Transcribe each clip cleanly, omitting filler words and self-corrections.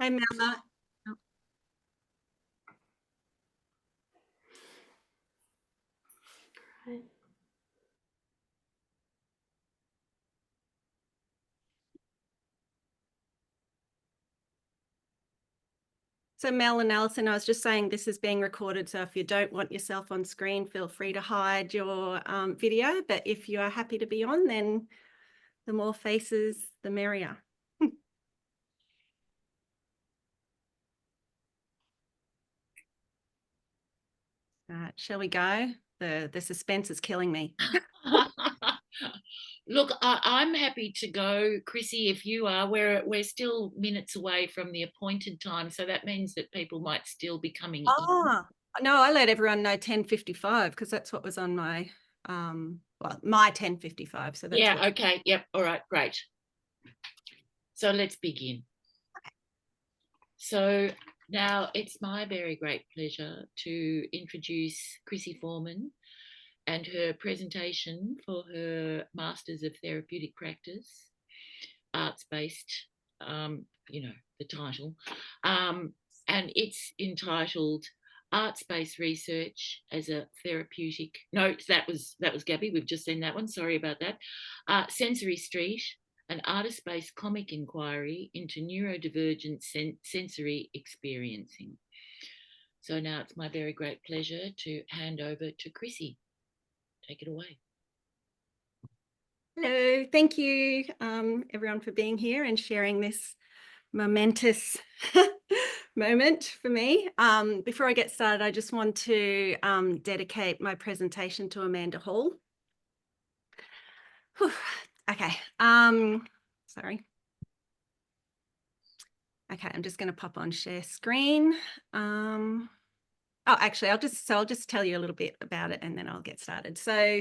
Hi, Mela. So Mel and Alison, I was just saying this is being recorded, so if you don't want yourself on screen, feel free to hide your video, but if you are happy to be on, then the more faces, the merrier. Shall we go? The suspense is killing me. Look, I'm happy to go, Chrissy, if you are. We're still minutes away from the appointed time, so that means that people might still be coming in. No, I let everyone know 10:55 because that's what was on my my 10:55. So that's okay. Yep. All right. Great. So let's begin. So now it's my very great pleasure to introduce Chrissy Foreman and her presentation for her Masters of Therapeutic Practice, arts-based, the title. And it's entitled Arts-Based Research as a Therapeutic... No, that was Gabby. We've just seen that one. Sorry about that. Sensory Street, an artist-based comic inquiry into neurodivergent sensory experiencing. So now it's my very great pleasure to hand over to Chrissy. Take it away. Hello, thank you everyone for being here and sharing this momentous moment for me. Before I get started, I just want to dedicate my presentation to Amanda Hall. Whew. Okay, sorry. Okay, I'm just going to pop on share screen. Oh, actually, I'll just tell you a little bit about it and then I'll get started. So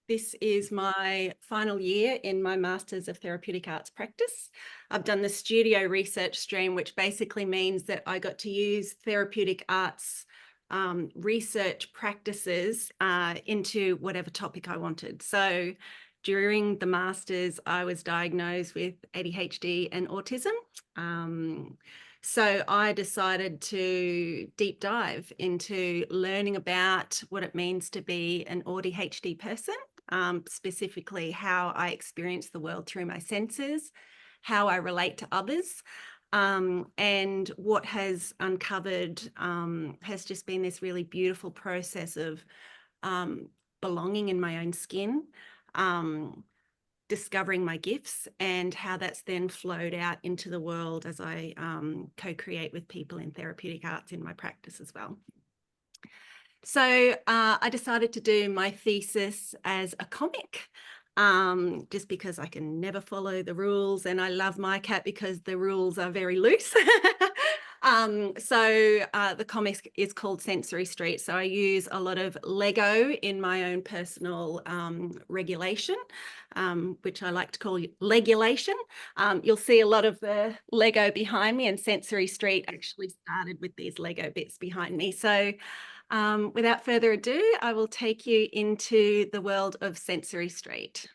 this is my final year in my Masters of Therapeutic Arts Practice. I've done the studio research stream, which basically means that I got to use therapeutic arts research practices into whatever topic I wanted. So during the Masters, I was diagnosed with ADHD and autism. So I decided to deep dive into learning about what it means to be an ADHD person, specifically how I experience the world through my senses, how I relate to others, and what has uncovered has just been this really beautiful process of belonging in my own skin, discovering my gifts, and how that's then flowed out into the world as I co-create with people in therapeutic arts in my practice as well. So I decided to do my thesis as a comic, just because I can never follow the rules, and I love MIECAT because the rules are very loose. The comic is called Sensory Street. So I use a lot of Lego in my own personal regulation, which I like to call legulation. You'll see a lot of the Lego behind me, and Sensory Street actually started with these Lego bits behind me. So without further ado, I will take you into the world of Sensory Street.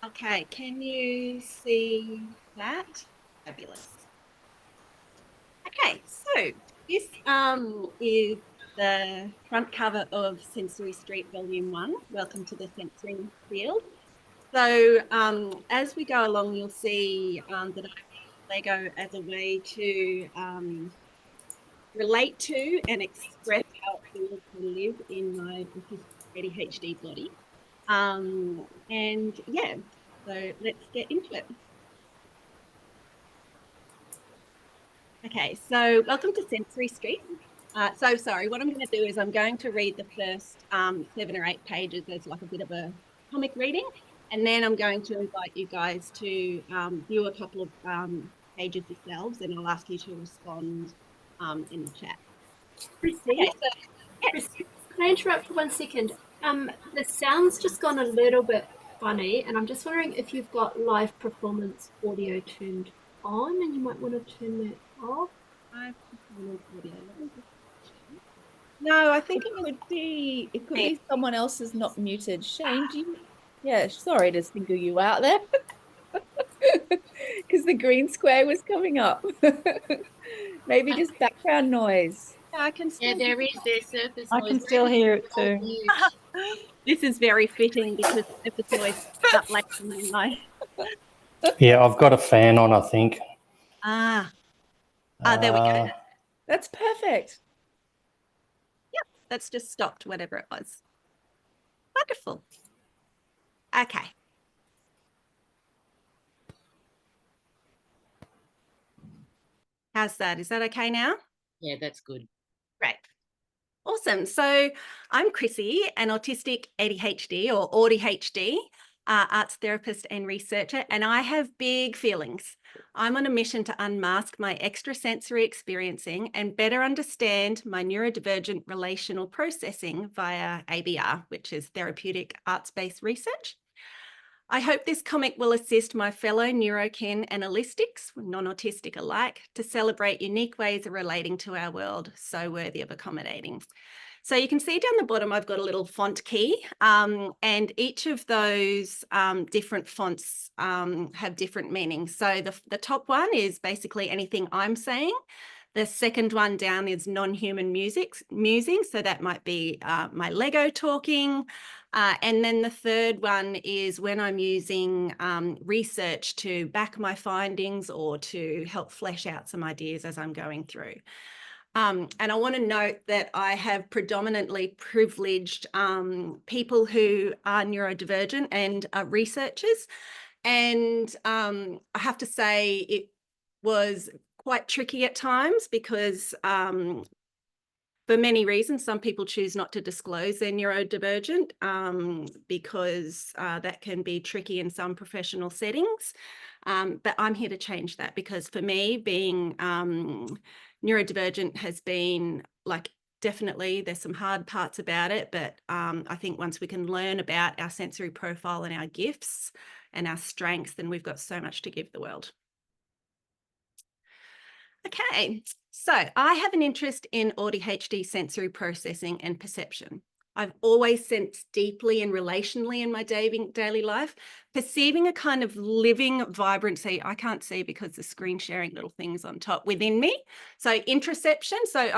Okay, can you see that? Fabulous. Okay, so this is the front cover of Sensory Street Volume 1. Welcome to the sensory field. So as we go along, you'll see that I use Lego as a way to relate to and express how it feels to live in my ADHD body. And yeah, so let's get into it. Okay, so welcome to Sensory Street. So sorry, what I'm going to do is I'm going to read the first 7 or 8 pages as like a bit of a comic reading, and then I'm going to invite you guys to view a couple of pages yourselves, and I'll ask you to respond in the chat. Chrissy, okay, so, yes. Chrissy, can I interrupt for 1 second? The sound's just gone a little bit funny, and I'm just wondering if you've got live performance audio turned on, and you might want to turn that off. Live performance audio. No, I think It could be someone else is not muted. Shane, do you? Yeah, sorry to single you out there. Because the green square was coming up. Maybe just background noise. I can Yeah, still there is their surface I noise. can still Maybe hear it off too. mute. This is very fitting because surface noise up late in my Yeah, I've got a fan on, I think. there we go. That's perfect. Yep, that's just stopped whatever it was. Wonderful. Okay. How's that? Is that okay now? Yeah, that's good. Great. Awesome. So I'm Chrissy, an autistic ADHD or ADHD arts therapist and researcher, and I have big feelings. I'm on a mission to unmask my extrasensory experiencing and better understand my neurodivergent relational processing via ABR, which is Therapeutic Arts Research. I hope this comic will assist my fellow neurokin and holistics, non-autistic alike, to celebrate unique ways of relating to our world, so worthy of accommodating. So you can see down the bottom, I've got a little font key, and each of those different fonts have different meanings. So the top one is basically anything I'm saying. The second one down is non-human musing. So that might be my Lego talking. And then the third one is when I'm using research to back my findings or to help flesh out some ideas as I'm going through. And I want to note that I have predominantly privileged people who are neurodivergent and are researchers. And I have to say it was quite tricky at times because for many reasons, some people choose not to disclose they're neurodivergent because that can be tricky in some professional settings. But I'm here to change that because for me, being neurodivergent has been like, definitely there's some hard parts about it, but I think once we can learn about our sensory profile and our gifts and our strengths, then we've got so much to give the world. Okay, so I have an interest in ADHD sensory processing and perception. I've always sensed deeply and relationally in my daily life, perceiving a kind of living vibrancy. I can't see because the screen sharing little things on top within me. So interoception. So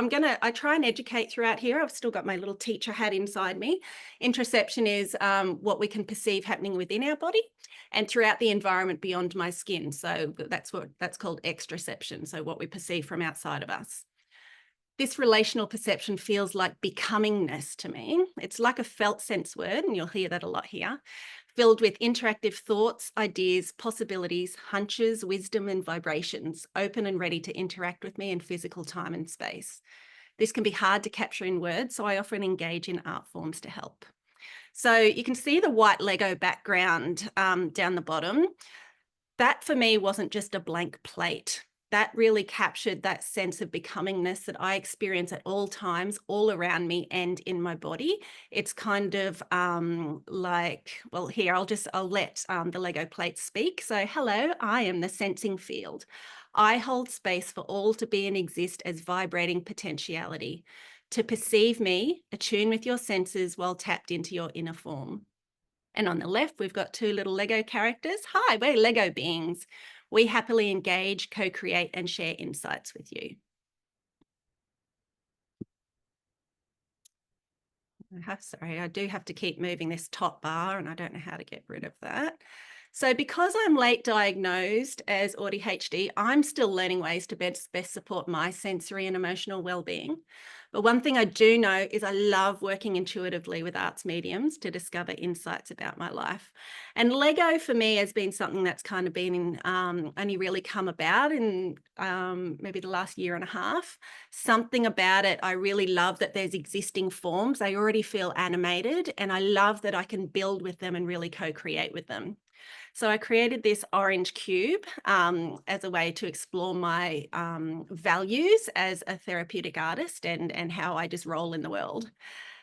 I try and educate throughout here. I've still got my little teacher hat inside me. Interoception is what we can perceive happening within our body and throughout the environment beyond my skin. So that's called extraception. So what we perceive from outside of us. This relational perception feels like becomingness to me. It's like a felt sense word, and you'll hear that a lot here, filled with interactive thoughts, ideas, possibilities, hunches, wisdom, and vibrations, open and ready to interact with me in physical time and space. This can be hard to capture in words, so I often engage in art forms to help. So you can see the white Lego background down the bottom. That for me wasn't just a blank plate. That really captured that sense of becomingness that I experience at all times, all around me and in my body. It's kind of like, well, here, I'll let the Lego plate speak. So hello, I am the sensing field. I hold space for all to be and exist as vibrating potentiality. To perceive me, attune with your senses while tapped into your inner form. And on the left, we've got two little Lego characters. Hi, we're Lego beings. We happily engage, co-create, and share insights with you. Sorry, I do have to keep moving this top bar and I don't know how to get rid of that. So because I'm late diagnosed as ADHD, I'm still learning ways to best support my sensory and emotional well-being. But one thing I do know is I love working intuitively with arts mediums to discover insights about my life. And Lego for me has been something that's kind of been only really come about in maybe the last year and a half. Something about it, I really love that there's existing forms. They already feel animated and I love that I can build with them and really co-create with them. So I created this orange cube as a way to explore my values as a therapeutic artist and how I just roll in the world.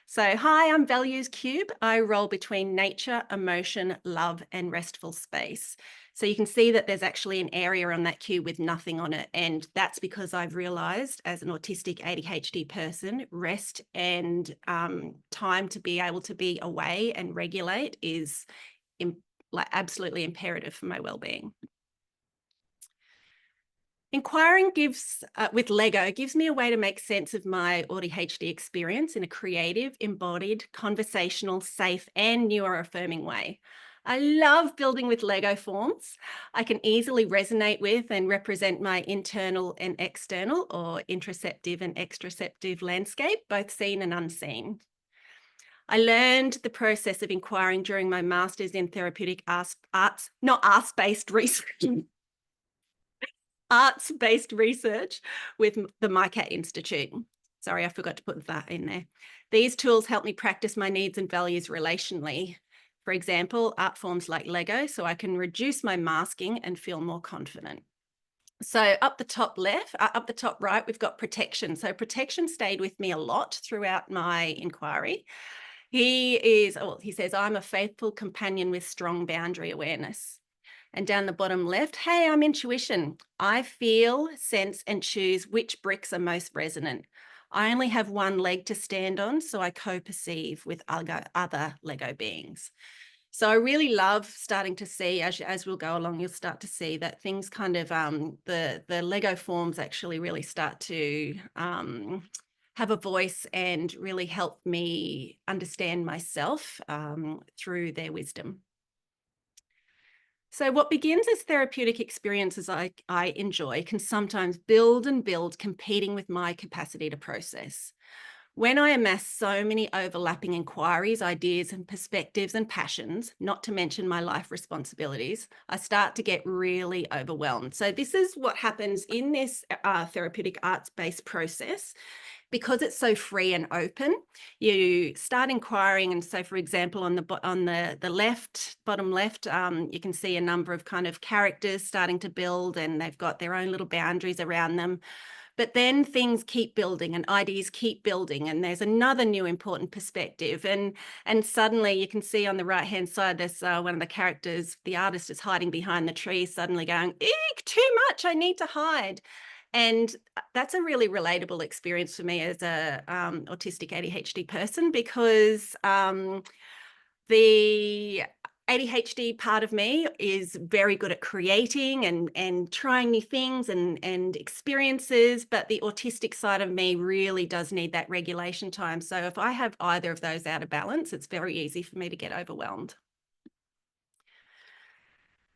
So hi, I'm Values Cube. I roll between nature, emotion, love, and restful space. So you can see that there's actually an area on that cue with nothing on it. And that's because I've realized as an autistic ADHD person, rest and time to be able to be away and regulate is absolutely imperative for my well-being. Inquiring with Lego gives me a way to make sense of my ADHD experience in a creative, embodied, conversational, safe, and neuro-affirming way. I love building with Lego forms. I can easily resonate with and represent my internal and external, or interoceptive and exteroceptive landscape, both seen and unseen. I learned the process of inquiring during my master's in therapeutic arts-based research. Arts-based research with the MIECAT Institute. Sorry, I forgot to put that in there. These tools help me practice my needs and values relationally. For example, art forms like Lego, so I can reduce my masking and feel more confident. So up the top right, we've got protection. So protection stayed with me a lot throughout my inquiry. He says, I'm a faithful companion with strong boundary awareness. And down the bottom left, hey, I'm intuition. I feel, sense, and choose which bricks are most resonant. I only have one leg to stand on, so I co-perceive with other Lego beings. So I really love starting to see, as we'll go along, you'll start to see that things kind of, the Lego forms actually really start to have a voice and really help me understand myself through their wisdom. So what begins as therapeutic experiences I enjoy can sometimes build and build, competing with my capacity to process. When I amass so many overlapping inquiries, ideas and perspectives and passions, not to mention my life responsibilities, I start to get really overwhelmed. So this is what happens in this therapeutic arts-based process. Because it's so free and open, you start inquiring. And so, for example, on the bottom left, you can see a number of kind of characters starting to build, and they've got their own little boundaries around them. But then things keep building and ideas keep building, and there's another new important perspective. And suddenly you can see on the right-hand side, there's one of the characters, the artist is hiding behind the tree, suddenly going, eek, too much, I need to hide. And that's a really relatable experience for me as a autistic ADHD person, because the ADHD part of me is very good at creating and trying new things and experiences, but the autistic side of me really does need that regulation time. So if I have either of those out of balance, it's very easy for me to get overwhelmed.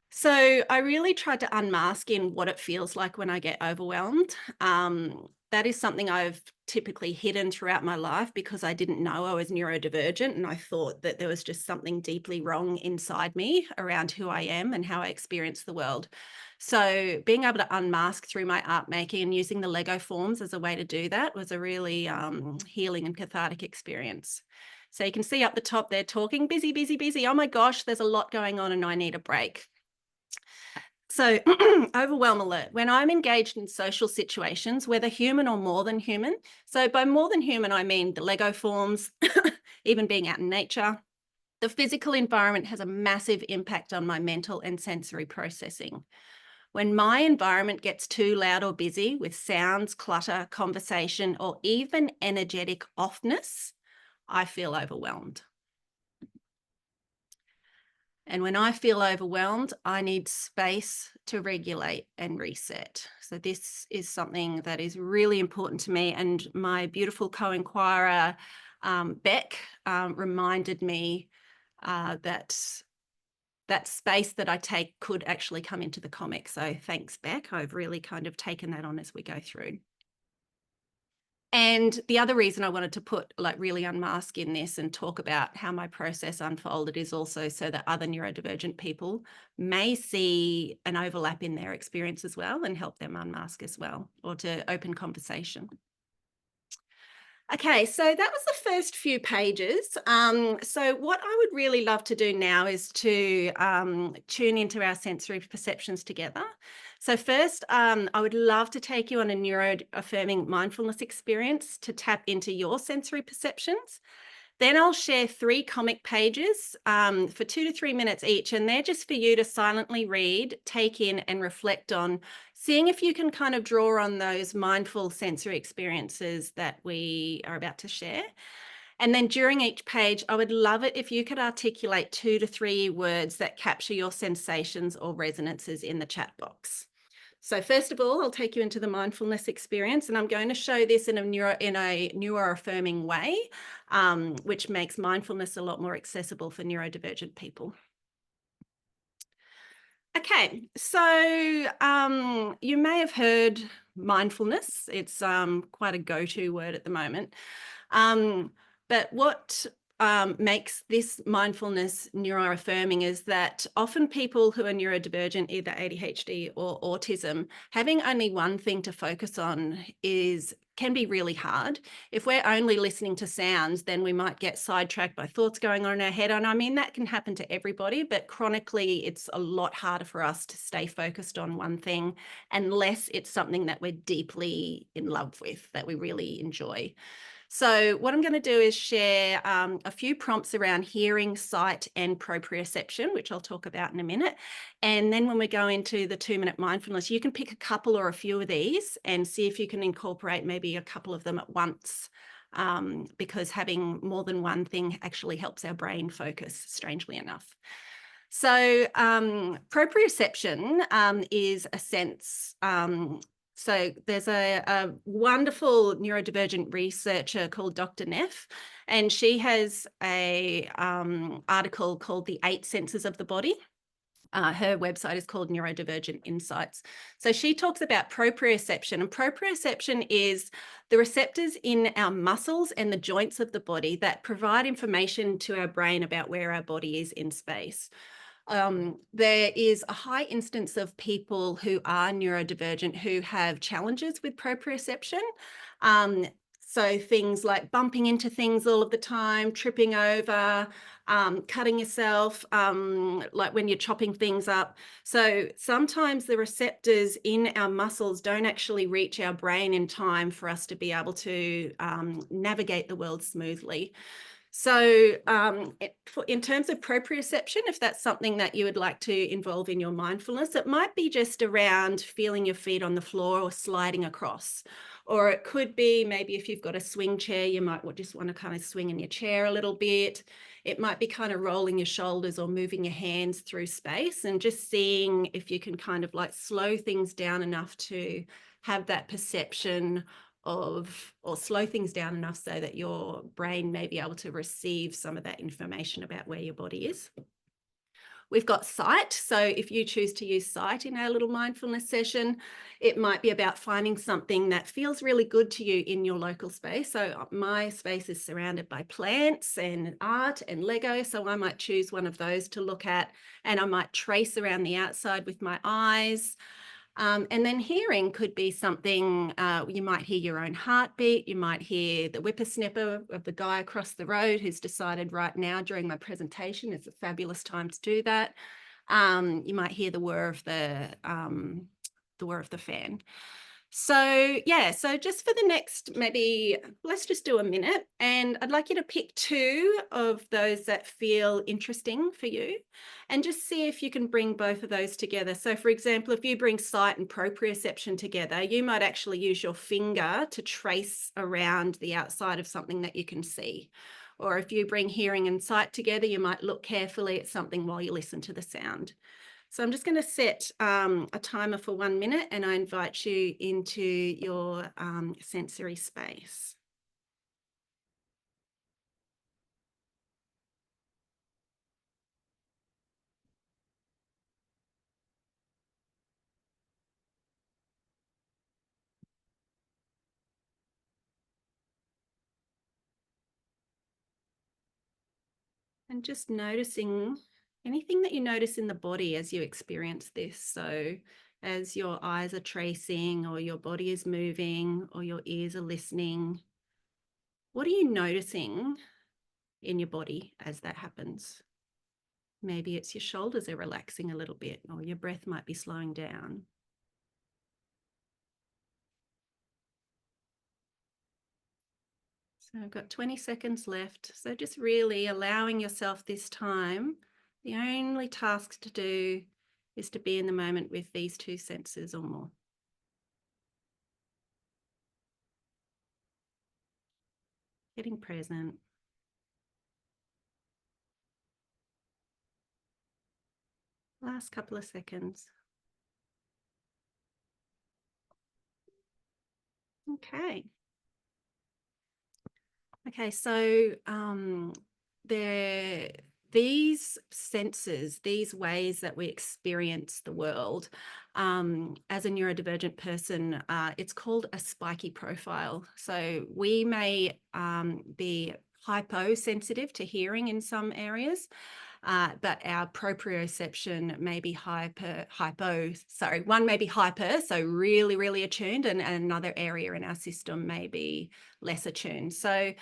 So I really tried to unmask in what it feels like when I get overwhelmed. That is something I've typically hidden throughout my life because I didn't know I was neurodivergent, and I thought that there was just something deeply wrong inside me around who I am and how I experience the world. So being able to unmask through my art making and using the Lego forms as a way to do that was a really healing and cathartic experience. So you can see up the top there talking, busy, busy, busy. Oh my gosh, there's a lot going on and I need a break. So overwhelm alert. When I'm engaged in social situations, whether human or more than human, so by more than human, I mean the Lego forms, even being out in nature, the physical environment has a massive impact on my mental and sensory processing. When my environment gets too loud or busy with sounds, clutter, conversation, or even energetic offness, I feel overwhelmed. And when I feel overwhelmed, I need space to regulate and reset. So this is something that is really important to me. And my beautiful co-inquirer, Beck, reminded me that space that I take could actually come into the comic. So thanks, Beck. I've really kind of taken that on as we go through. And the other reason I wanted to really unmask in this and talk about how my process unfolded is also so that other neurodivergent people may see an overlap in their experience as well and help them unmask as well, or to open conversation. Okay, so that was the first few pages. So what I would really love to do now is to tune into our sensory perceptions together. So first, I would love to take you on a neuro-affirming mindfulness experience to tap into your sensory perceptions. Then I'll share 3 comic pages for 2 to 3 minutes each, and they're just for you to silently read, take in, and reflect on, seeing if you can kind of draw on those mindful sensory experiences that we are about to share. And then during each page, I would love it if you could articulate 2 to 3 words that capture your sensations or resonances in the chat box. So first of all, I'll take you into the mindfulness experience, and I'm going to show this in a neuro-affirming way, which makes mindfulness a lot more accessible for neurodivergent people. Okay, so you may have heard mindfulness. It's quite a go-to word at the moment. But what makes this mindfulness neuro-affirming is that often people who are neurodivergent, either ADHD or autism, having only one thing to focus on can be really hard. If we're only listening to sounds, then we might get sidetracked by thoughts going on in our head. And I mean, that can happen to everybody, but chronically, it's a lot harder for us to stay focused on one thing unless it's something that we're deeply in love with, that we really enjoy. So what I'm going to do is share a few prompts around hearing, sight, and proprioception, which I'll talk about in a minute. And then when we go into the 2-minute mindfulness, you can pick a couple or a few of these and see if you can incorporate maybe a couple of them at once, because having more than one thing actually helps our brain focus, strangely enough. So proprioception is a sense. So there's a wonderful neurodivergent researcher called Dr. Neff, and she has a article called The 8 Senses of the Body. Her website is called Neurodivergent Insights. So she talks about proprioception, and proprioception is the receptors in our muscles and the joints of the body that provide information to our brain about where our body is in space. There is a high instance of people who are neurodivergent who have challenges with proprioception. So things like bumping into things all of the time, tripping over, cutting yourself, like when you're chopping things up. So sometimes the receptors in our muscles don't actually reach our brain in time for us to be able to navigate the world smoothly. So in terms of proprioception, if that's something that you would like to involve in your mindfulness, it might be just around feeling your feet on the floor or sliding across. Or it could be maybe if you've got a swing chair, you might just want to kind of swing in your chair a little bit. It might be kind of rolling your shoulders or moving your hands through space, and just seeing if you can kind of like slow things down enough to have that perception of, or slow things down enough so that your brain may be able to receive some of that information about where your body is. We've got sight. So if you choose to use sight in our little mindfulness session, it might be about finding something that feels really good to you in your local space. So my space is surrounded by plants and art and Lego. So I might choose one of those to look at, and I might trace around the outside with my eyes. And then hearing could be something, you might hear your own heartbeat, you might hear the whippersnapper of the guy across the road who's decided right now during my presentation is a fabulous time to do that. You might hear the whir of the fan. So yeah, so just for the next, maybe let's just do a minute, and I'd like you to pick 2 of those that feel interesting for you and just see if you can bring both of those together. So for example, if you bring sight and proprioception together, you might actually use your finger to trace around the outside of something that you can see. Or if you bring hearing and sight together, you might look carefully at something while you listen to the sound. So I'm just going to set a timer for 1 minute, and I invite you into your sensory space. And just noticing anything that you notice in the body as you experience this. So as your eyes are tracing, or your body is moving, or your ears are listening, what are you noticing in your body as that happens? Maybe it's your shoulders are relaxing a little bit, or your breath might be slowing down. So I've got 20 seconds left. So just really allowing yourself this time. The only task to do is to be in the moment with these two senses or more. Getting present. Last couple of seconds. Okay. Okay, so these senses, these ways that we experience the world, as a neurodivergent person, it's called a spiky profile. So we may be hyposensitive to hearing in some areas, but our proprioception may be one may be hyper, so really, really attuned, and another area in our system may be less attuned. So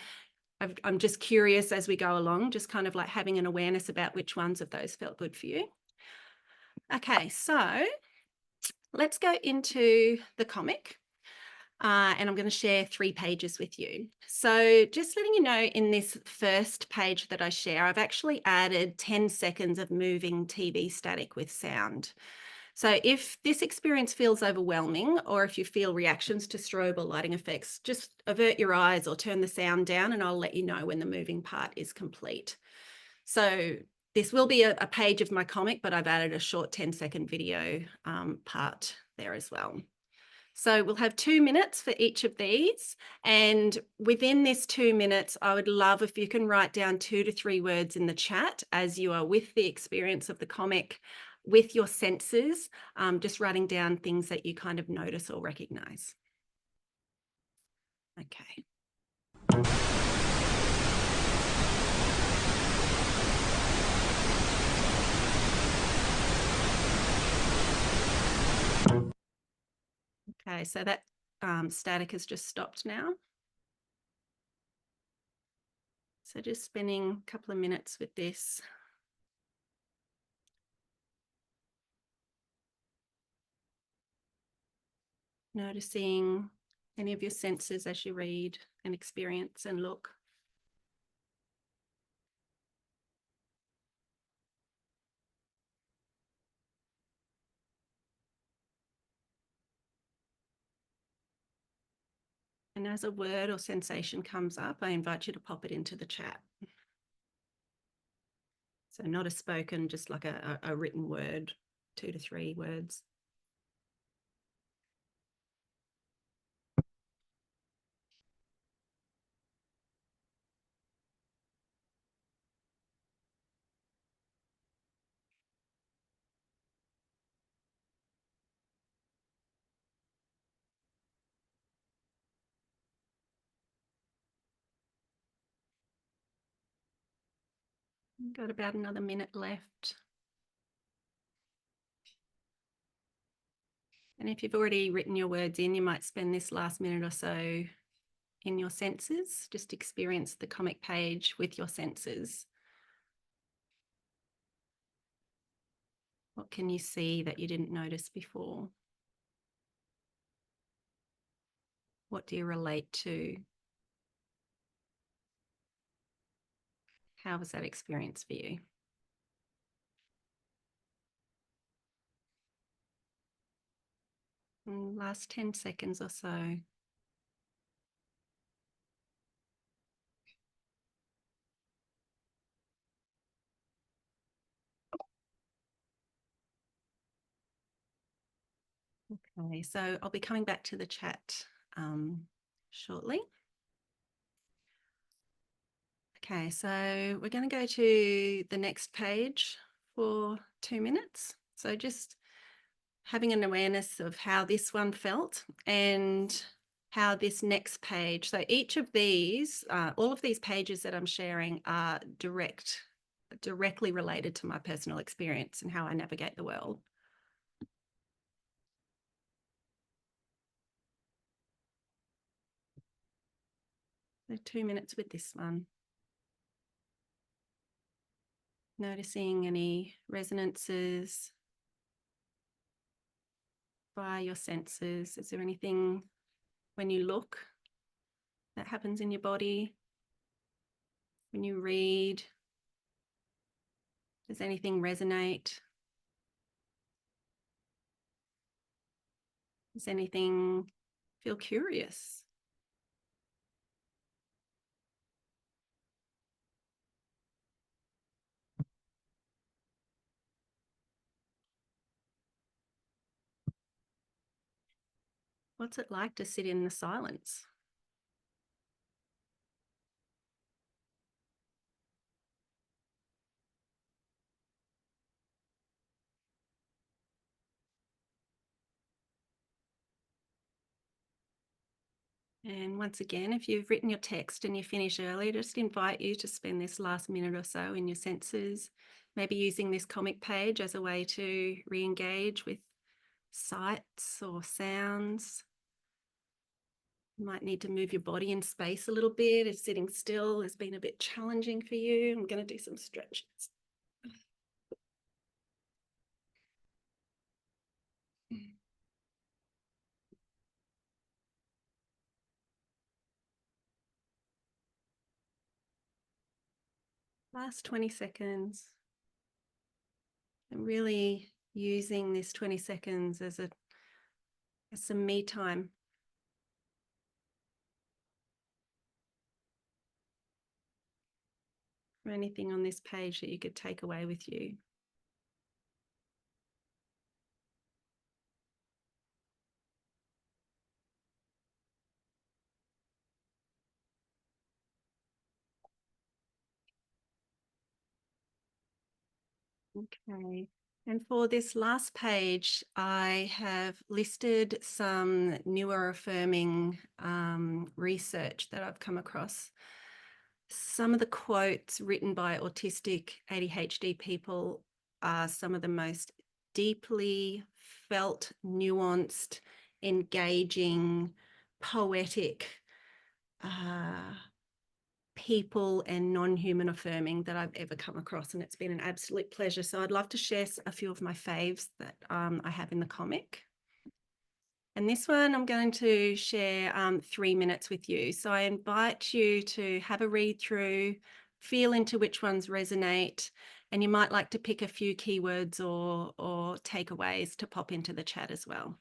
I'm just curious as we go along, just kind of like having an awareness about which ones of those felt good for you. Okay, so let's go into the comic. And I'm going to share 3 pages with you. So just letting you know, in this first page that I share, I've actually added 10 seconds of moving TV static with sound. So if this experience feels overwhelming, or if you feel reactions to strobe or lighting effects, just avert your eyes or turn the sound down, and I'll let you know when the moving part is complete. So this will be a page of my comic, but I've added a short 10-second video part there as well. So we'll have 2 minutes for each of these. And within this 2 minutes, I would love if you can write down 2 to 3 words in the chat as you are with the experience of the comic, with your senses, just writing down things that you kind of notice or recognize. Okay. Okay, so that static has just stopped now. So just spending a couple of minutes with this. Noticing any of your senses as you read and experience and look. And as a word or sensation comes up, I invite you to pop it into the chat. So not a spoken, just like a written word, 2 to 3 words. Got about another minute left. And if you've already written your words in, you might spend this last minute or so in your senses. Just experience the comic page with your senses. What can you see that you didn't notice before? What do you relate to? How was that experience for you? And last 10 seconds or so. Okay, so I'll be coming back to the chat shortly. Okay, so we're going to go to the next page for 2 minutes. So just having an awareness of how this one felt and how this next page. So each of these, all of these pages that I'm sharing are directly related to my personal experience and how I navigate the world. So 2 minutes with this one. Noticing any resonances via your senses. Is there anything when you look that happens in your body when you read? Does anything resonate? Does anything feel curious? What's it like to sit in the silence? And once again, if you've written your text and you finish early, just invite you to spend this last minute or so in your senses, maybe using this comic page as a way to re-engage with sights or sounds. You might need to move your body in space a little bit if sitting still has been a bit challenging for you. I'm going to do some stretches. Last 20 seconds. And really using this 20 seconds as some me time. Or anything on this page that you could take away with you. Okay, and for this last page, I have listed some neuro-affirming research that I've come across. Some of the quotes written by autistic ADHD people are some of the most deeply felt, nuanced, engaging, poetic people and non-human affirming that I've ever come across, and it's been an absolute pleasure. So I'd love to share a few of my faves that I have in the comic. And this one I'm going to share 3 minutes with you. So I invite you to have a read through, feel into which ones resonate, and you might like to pick a few keywords or takeaways to pop into the chat as well.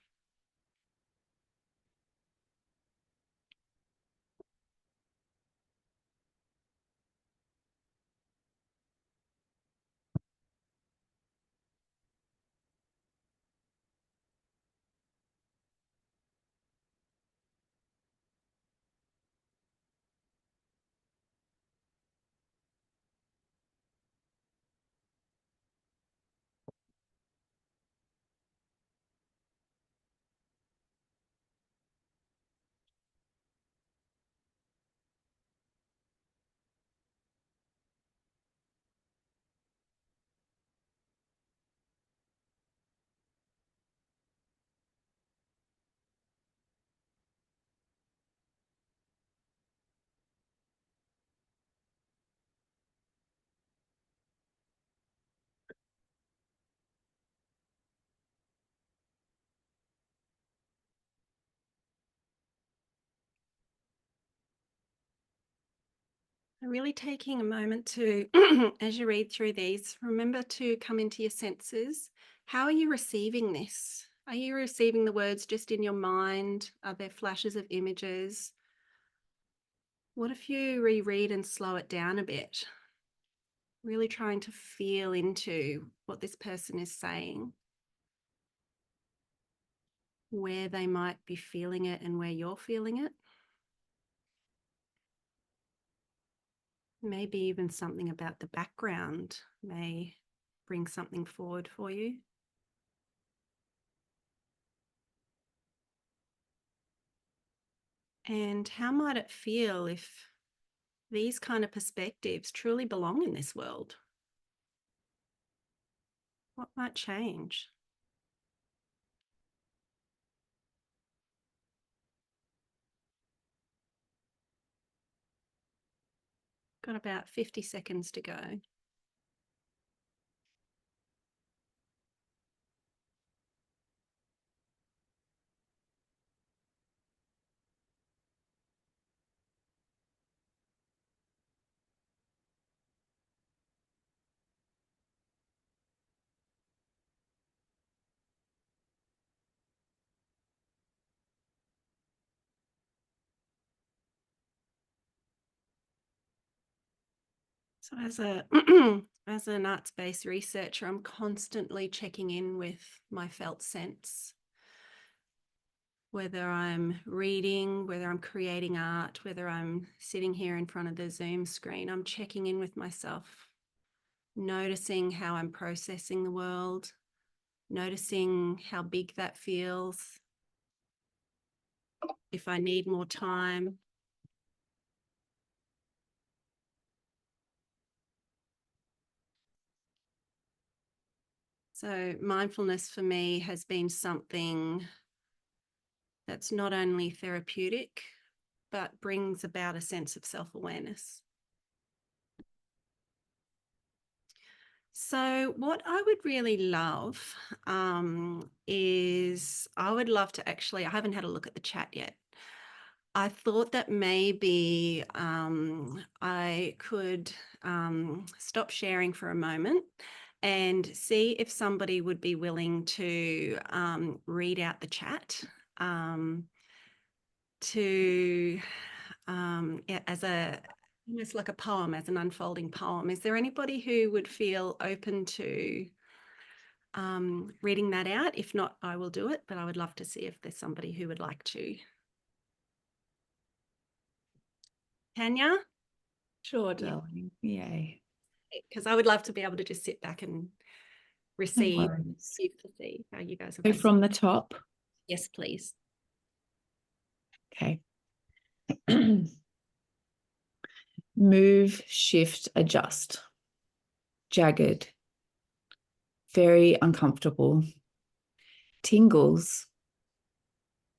Really taking a moment to, as you read through these, remember to come into your senses. How are you receiving this? Are you receiving the words just in your mind? Are there flashes of images? What if you reread and slow it down a bit? Really trying to feel into what this person is saying, where they might be feeling it and where you're feeling it. Maybe even something about the background may bring something forward for you. And how might it feel if these kind of perspectives truly belong in this world? What might change? Got about 50 seconds to go. So as a as an arts-based researcher, I'm constantly checking in with my felt sense. Whether I'm reading, whether I'm creating art, whether I'm sitting here in front of the Zoom screen, I'm checking in with myself, noticing how I'm processing the world, noticing how big that feels, if I need more time. So mindfulness for me has been something that's not only therapeutic, but brings about a sense of self-awareness. So what I would really love is I would love to actually, I haven't had a look at the chat yet. I thought that maybe I could stop sharing for a moment and see if somebody would be willing to read out the chat as a almost like a poem, as an unfolding poem. Is there anybody who would feel open to reading that out? If not, I will do it, but I would love to see if there's somebody who would like to. Tanya? Sure, darling. Yay. Because I would love to be able to just sit back and receive worries. to see how you guys are. So from the top. Yes, please. Okay. Move, shift, adjust. Jagged. Very uncomfortable. Tingles.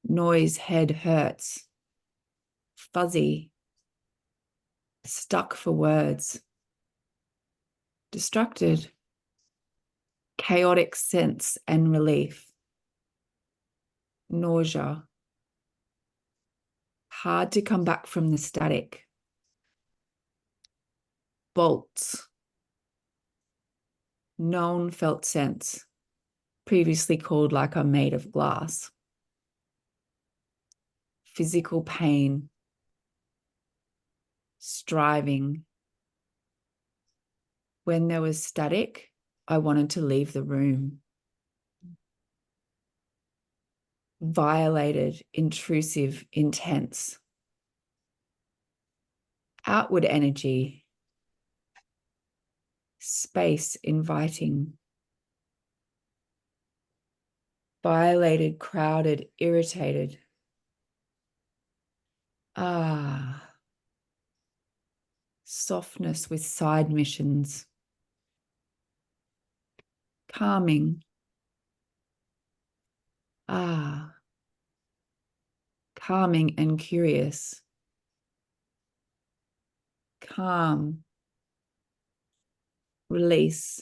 Noise, head hurts. Fuzzy. Stuck for words. Distracted. Chaotic sense and relief. Nausea. Hard to come back from the static. Bolts. Known felt sense, previously called like I'm made of glass. Physical pain. Striving. When there was static, I wanted to leave the room. Violated, intrusive, intense. Outward energy. Space, inviting. Violated, crowded, irritated. Softness with side missions. Calming. Calming and curious. Calm. Release.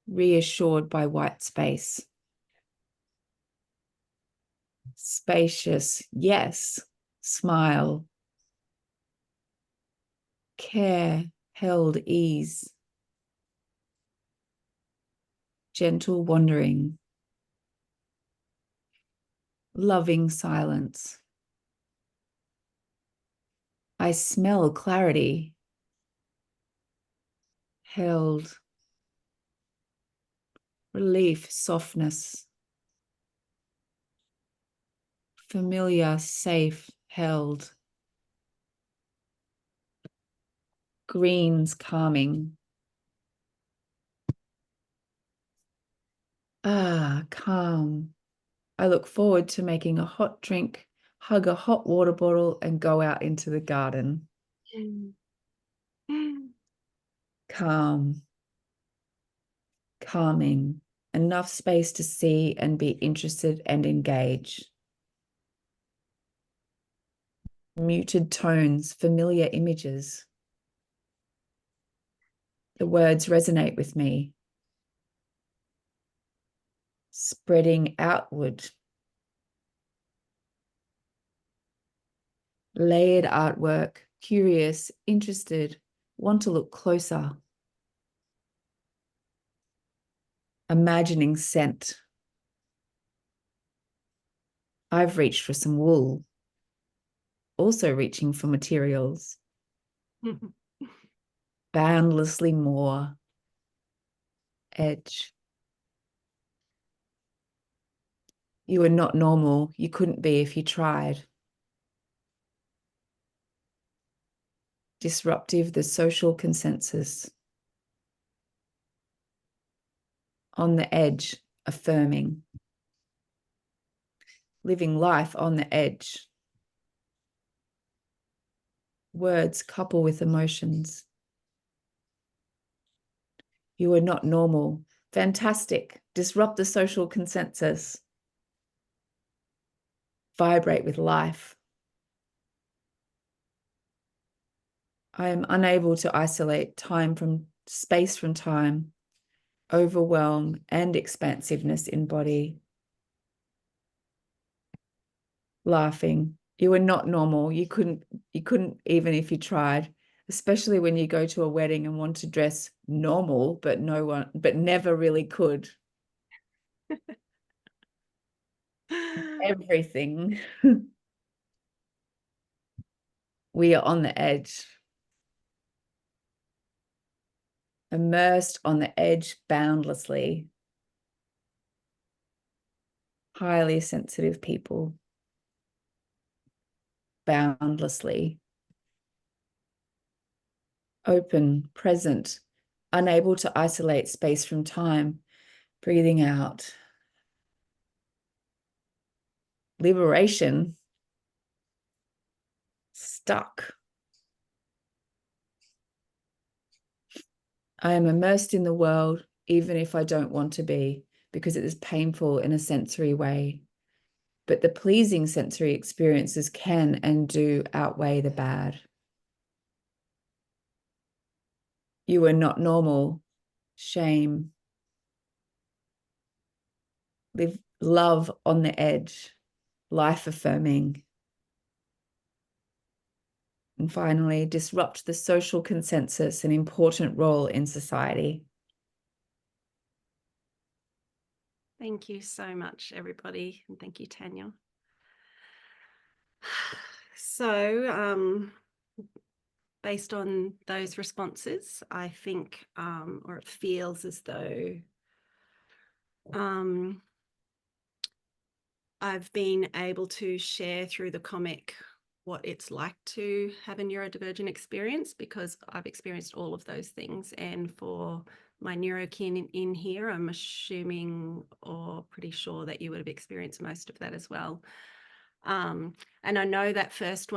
Reassured by white space. Spacious, yes. Smile. Care, held ease. Gentle wandering. Loving silence. I smell clarity. Held. Relief, softness. Familiar, safe, held. Greens, calming. Calm. I look forward to making a hot drink, hug a hot water bottle, and go out into the garden. Calm. Calming. Enough space to see and be interested and engage. Muted tones, familiar images. The words resonate with me. Spreading outward. Layered artwork, curious, interested, want to look closer. Imagining scent. I've reached for some wool. Also reaching for materials. Boundlessly more. Edge. You are not normal. You couldn't be if you tried. Disruptive, the social consensus. On the edge, affirming. Living life on the edge. Words couple with emotions. You are not normal. Fantastic. Disrupt the social consensus. Vibrate with life. I am unable to isolate space from time, overwhelm and expansiveness in body. Laughing. You are not normal. You couldn't even if you tried, especially when you go to a wedding and want to dress normal, but never really could. Everything. We are on the edge. Immersed on the edge boundlessly. Highly sensitive people. Boundlessly. Open, present, unable to isolate space from time. Breathing out. Liberation. Stuck. I am immersed in the world, even if I don't want to be, because it is painful in a sensory way. But the pleasing sensory experiences can and do outweigh the bad. You are not normal. Shame. Live love on the edge. Life affirming. And finally, disrupt the social consensus, an important role in society. Thank you so much, everybody. And thank you, Tanya. So, based on those responses, I think, or it feels as though I've been able to share through the comic what it's like to have a neurodivergent experience, because I've experienced all of those things. And for my neurokin in here, I'm assuming or pretty sure that you would have experienced most of that as well. And I know that first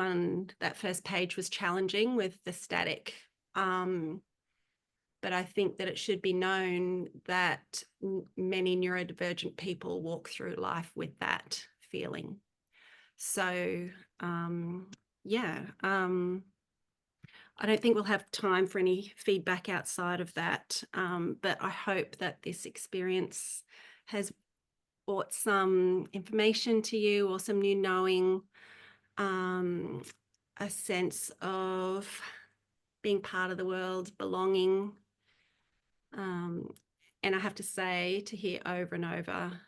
page was challenging with the static. But I think that it should be known that many neurodivergent people walk through life with that feeling. So, yeah, I don't think we'll have time for any feedback outside of that, but I hope that this experience has brought some information to you or some new knowing, a sense of being part of the world, belonging. And I have to say, to hear over and over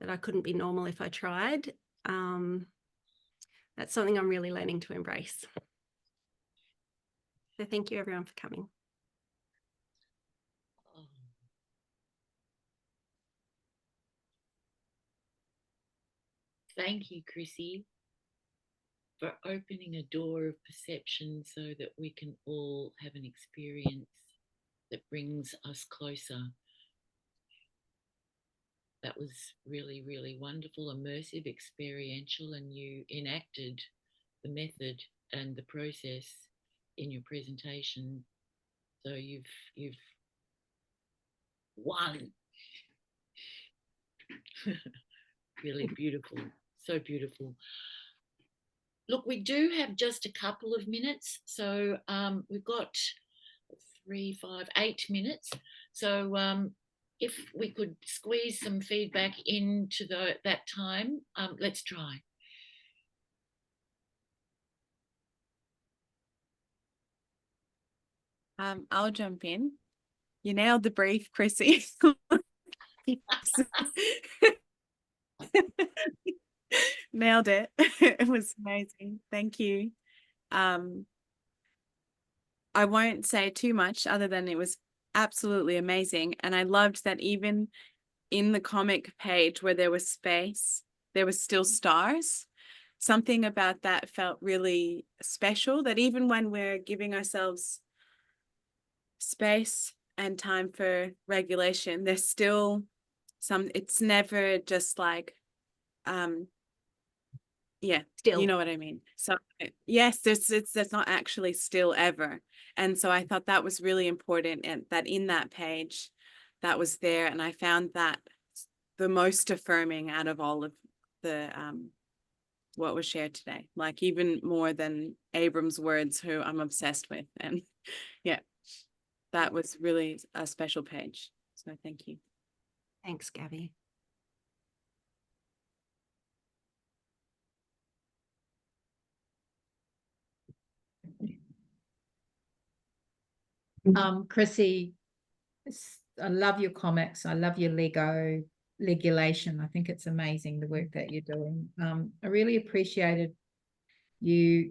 that I couldn't be normal if I tried, that's something I'm really learning to embrace. So thank you everyone for coming. Thank you, Chrissy, for opening a door of perception so that we can all have an experience that brings us closer. That was really, really wonderful, immersive, experiential, and you enacted the method and the process in your presentation. So you've won. Really beautiful, so beautiful. Look, we do have just a couple of minutes, so we've got 3, 5, 8 minutes. So if we could squeeze some feedback into that time, let's try. I'll jump in. You nailed the brief, Chrissy. Nailed it. It was amazing. Thank you. I won't say too much other than it was absolutely amazing. And I loved that even in the comic page where there was space, there was still stars. Something about that felt really special, that even when we're giving ourselves space and time for regulation, there's still it's never just like, yeah, Still. you know what I mean? So yes, there's not actually still ever. And so I thought that was really important, and that in that page that was there. And I found that the most affirming out of all of the what was shared today, like even more than Abram's words, who I'm obsessed with. And yeah, that was really a special page. So thank you. Thanks, Gabby. Chrissy, I love your comics. I love your Lego legulation. I think it's amazing the work that you're doing. I really appreciated you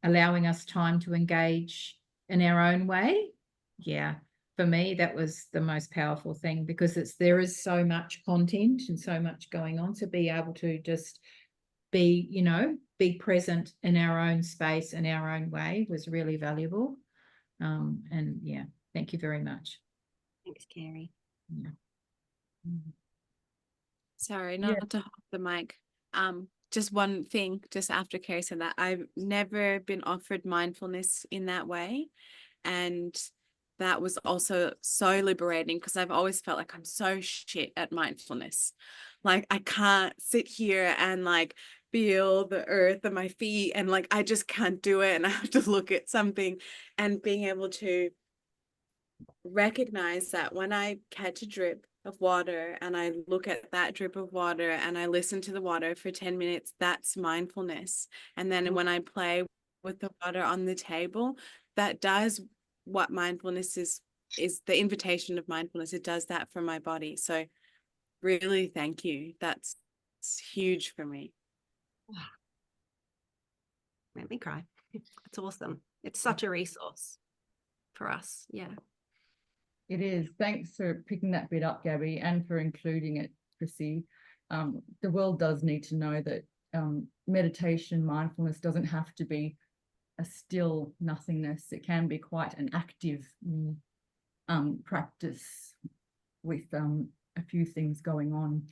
allowing us time to engage in our own way. Yeah, for me, that was the most powerful thing, because there is so much content and so much going on. To be able to just be present in our own space in our own way was really valuable. And yeah, thank you very much. Thanks, Carrie. Yeah. Sorry, not to hold the mic. Just one thing, just after Carrie said that, I've never been offered mindfulness in that way. And that was also so liberating, because I've always felt like I'm so shit at mindfulness. Like I can't sit here and like feel the earth at my feet, and like I just can't do it, and I have to look at something. And being able to recognize that when I catch a drip of water and I look at that drip of water and I listen to the water for 10 minutes, that's mindfulness. And then when I play with the water on the table, that does what mindfulness is the invitation of mindfulness. It does that for my body. So really, thank you. That's huge for me. Made me cry. It's awesome. It's such a resource for us. Yeah. It is. Thanks for picking that bit up, Gabby, and for including it, Chrissy. The world does need to know that meditation, mindfulness doesn't have to be a still nothingness. It can be quite an active practice with a few things going on.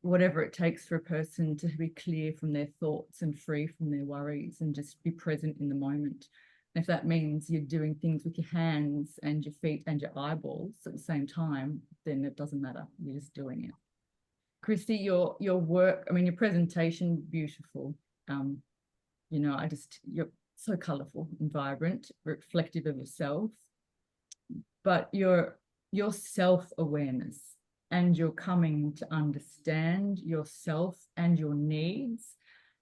Whatever it takes for a person to be clear from their thoughts and free from their worries and just be present in the moment. If that means you're doing things with your hands and your feet and your eyeballs at the same time, then it doesn't matter. You're just doing it. Christy, your work, I mean, your presentation, beautiful. You're so colourful and vibrant, reflective of yourself. But your self-awareness and your coming to understand yourself and your needs,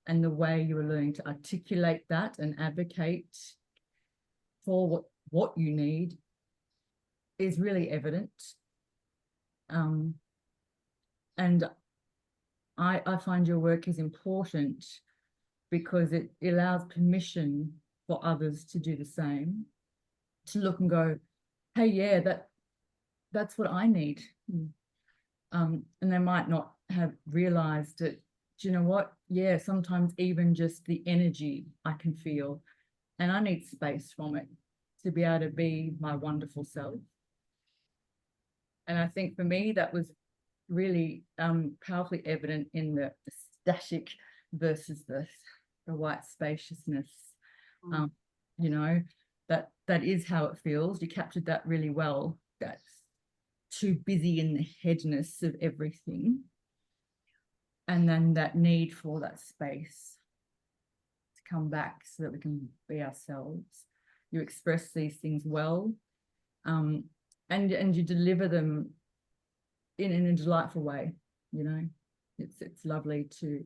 and the way you're learning to articulate that and advocate for what you need is really evident. And I find your work is important because it allows permission for others to do the same, to look and go, hey, yeah, that's what I need. And they might not have realized it. Do you know what? Yeah, sometimes even just the energy I can feel, and I need space from it to be able to be my wonderful self. And I think for me, that was really powerfully evident in the static versus the white spaciousness. That is how it feels. You captured that really well. That's too busy in the headness of everything. And then that need for that space to come back so that we can be ourselves. You express these things well, and you deliver them in a delightful way. You know, it's lovely to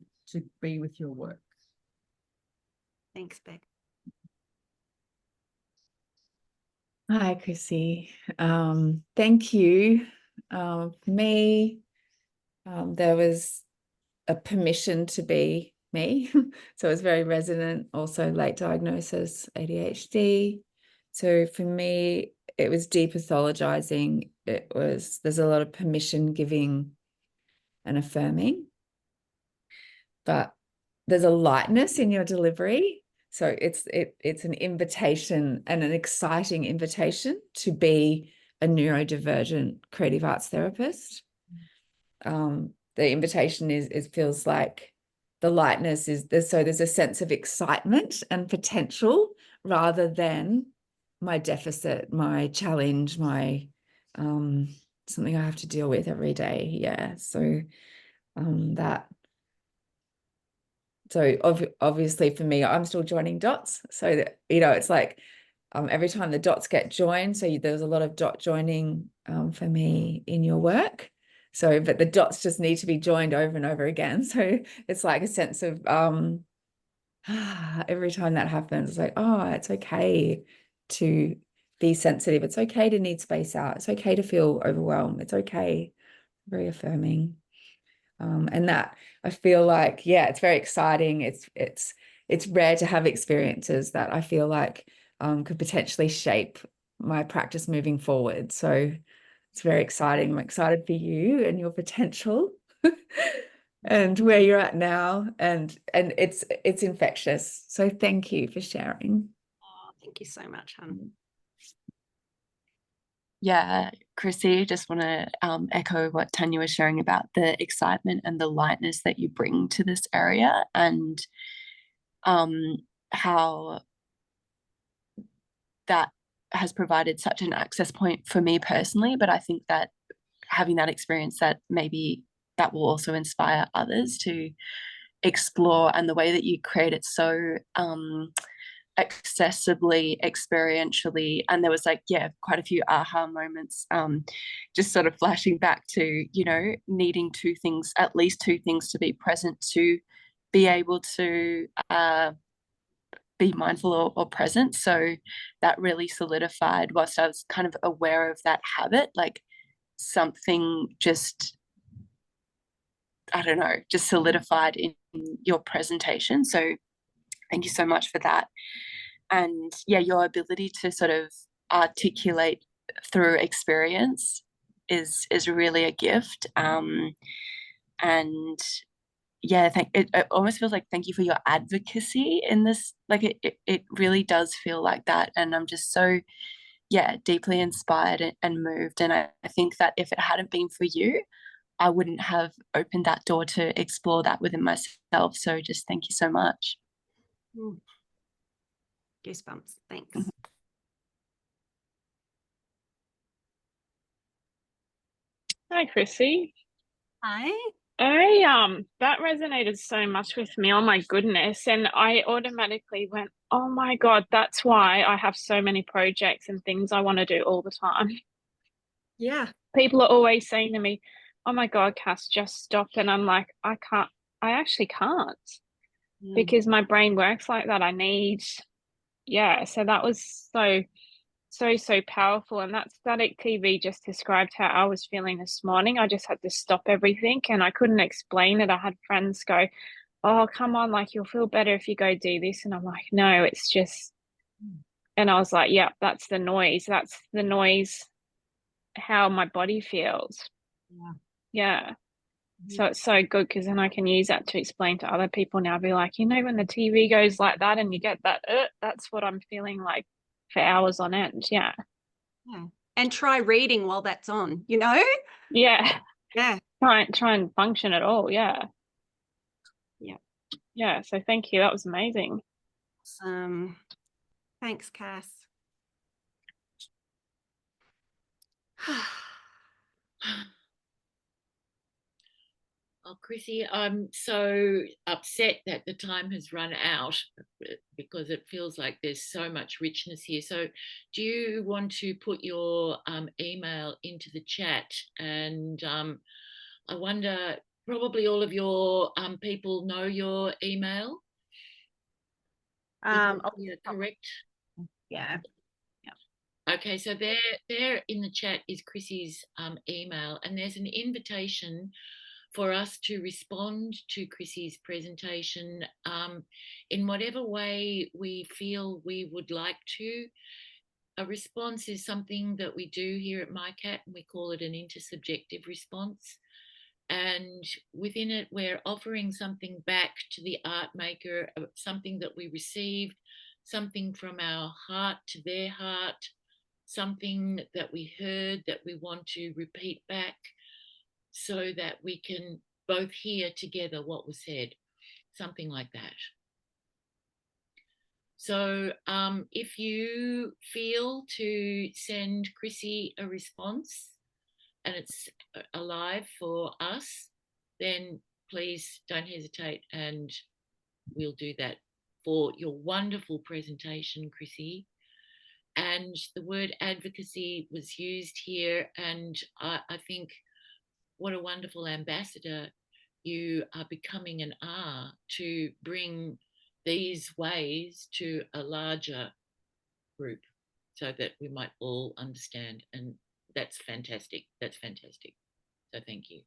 be with your work. Thanks, Beck. Hi, Chrissy. Thank you. For me, there was a permission to be me. So it was very resonant, also late diagnosis, ADHD. So for me, it was depathologizing. There's a lot of permission giving and affirming, but there's a lightness in your delivery. So it's an invitation, and an exciting invitation to be a neurodivergent creative arts therapist. The invitation is feels like the lightness is there. So there's a sense of excitement and potential rather than my deficit, my challenge, my something I have to deal with every day. Yeah. So obviously for me, I'm still joining dots. So that, it's like every time the dots get joined. So there's a lot of dot joining for me in your work. So, but the dots just need to be joined over and over again. So it's like a sense of every time that happens, it's like, oh, it's okay to be sensitive. It's okay to need space out. It's okay to feel overwhelmed. It's okay. Very affirming. And that I feel like, yeah, it's very exciting. It's rare to have experiences that I feel like could potentially shape my practice moving forward. So it's very exciting. I'm excited for you and your potential and where you're at now. And it's infectious. So thank you for sharing. Oh, thank you so much, hon. Yeah, Chrissy, just want to echo what Tanya was sharing about the excitement and the lightness that you bring to this area, and how that has provided such an access point for me personally. But I think that having that experience, that maybe that will also inspire others to explore, and the way that you create it so accessibly, experientially. And there was like, yeah, quite a few aha moments, just sort of flashing back to, needing at least two things to be present to be able to be mindful or present. So that really solidified, whilst I was kind of aware of that habit, like something just, I don't know, just solidified in your presentation. So thank you so much for that. And yeah, your ability to sort of articulate through experience is really a gift. And yeah, it almost feels like thank you for your advocacy in this. Like it really does feel like that. And I'm just so, yeah, deeply inspired and moved. And I think that if it hadn't been for you, I wouldn't have opened that door to explore that within myself. So just thank you so much. Goosebumps. Thanks. Hi, Chrissy. Hi. That resonated so much with me. Oh my goodness. And I automatically went, oh my God, that's why I have so many projects and things I want to do all the time. Yeah. People are always saying to me, oh my God, Cass, just stop. And I'm like, I actually can't because my brain works like that. So that was so powerful. And that static TV just described how I was feeling this morning. I just had to stop everything and I couldn't explain it. I had friends go, oh, come on, like you'll feel better if you go do this. And I'm like, no, it's just, and I was like, yeah, that's the noise. That's the noise, how my body feels. Yeah. So it's so good because then I can use that to explain to other people now. Be like, when the TV goes like that and you get that, that's what I'm feeling like for hours on end. Yeah. And try reading while that's on, Yeah. Yeah. Try and function at all. Yeah. So thank you. That was amazing. Thanks, Cass. Oh, Chrissy, I'm so upset that the time has run out because it feels like there's so much richness here. So do you want to put your email into the chat? And I wonder, probably all of your people know your email? Correct? Yeah. Okay, so there in the chat is Chrissy's email, and there's an invitation for us to respond to Chrissy's presentation in whatever way we feel we would like to. A response is something that we do here at MIECAT, and we call it an intersubjective response. And within it, we're offering something back to the art maker, something that we received, something from our heart to their heart, something that we heard that we want to repeat back, so that we can both hear together what was said, something like that. So if you feel to send Chrissy a response and it's alive for us, then please don't hesitate, and we'll do that for your wonderful presentation, Chrissy. And the word advocacy was used here, and I think what a wonderful ambassador you are becoming and are to bring these ways to a larger group so that we might all understand. And that's fantastic. That's fantastic. So thank you.